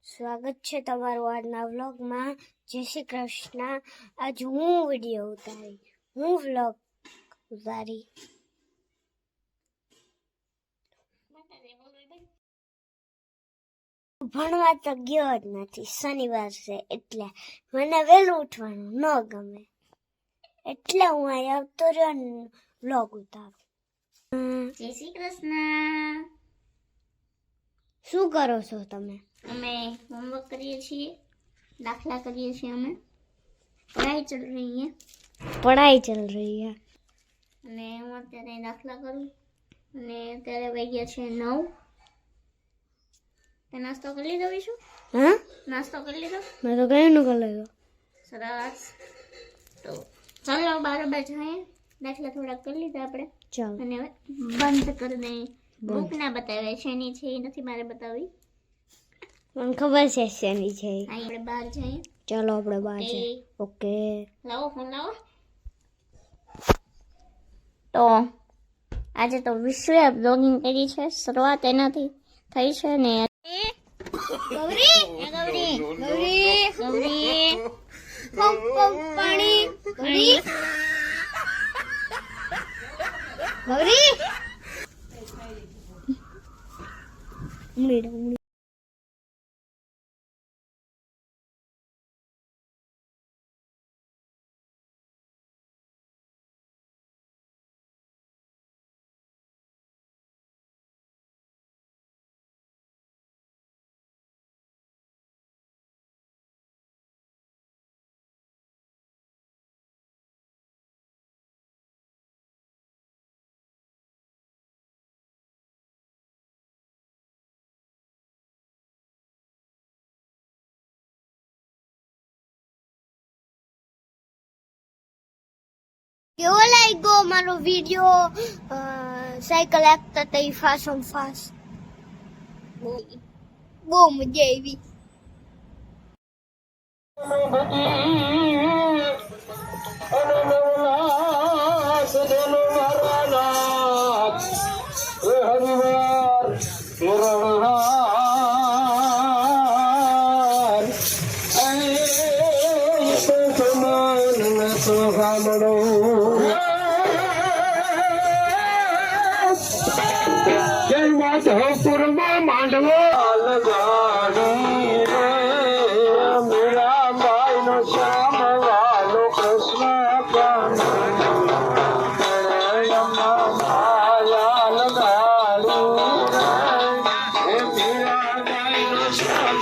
સ્વાગત છે તમારું આજના વ્લોગમાં. જય શ્રી કૃષ્ણ. આજ હું વિડીયો ઉતારી, હું વ્લોગ ઉતારી. ભણવા તો ગયો જ નથી, શનિવાર છે એટલે મને વહેલું ઉઠવાનું ન ગમે, એટલે હું અહીં આવતો રહ્યો ને વ્લોગ ઉતારું. જય શ્રી કૃષ્ણ. શું કરો છો તમે? અમે હોમવર્ક કરીએ છીએ, દાખલા કરીએ છીએ. અમે પढ़ाई चल रही है. પઢાઈ ચલ રહી હે. અને હું અત્યારે દાખલા કરું અને અત્યારે વાગ્યા છે 9. તે નાસ્તો કરી લીધો વિશુ? હા, નાસ્તો કરી લીધો? મેં તો કઈ નું કરી લીધો. સરસ. તો ચાલો 12 બાજુ જાય, દાખલા થોડાક કરી લીધા આપણે. ચાલો અને હવે બંધ કરી દઈએ. બુક ના બતાવે છે એની છે, એ નથી મારે બતાવી. મને ખબર છે શેની છે. આપણે બહાર જઈએ. ચાલો આપણે બહાર જઈએ. ઓકે, લાવો ફોન લાવો. તો આજે તો વિશ્વે બ્લોગિંગ કરી છે, શરૂઆત એનાથી થઈ છે ને. ગૌરી ગૌરી ગૌરી ગૌરી પાણી ગૌરી ગૌરી ઉંગળી કેવો લાગ્યો મારો વિડિયો? સાયકલ આપતા તઈ ફાસમ ફાસ બહુ મજા આવી. માંડવો લગાડી રે મીરા બાઈ નો શ્યામ વાલો કૃષ્ણ માયા લગાડી રે મીરા બાઈ નો શ્યામ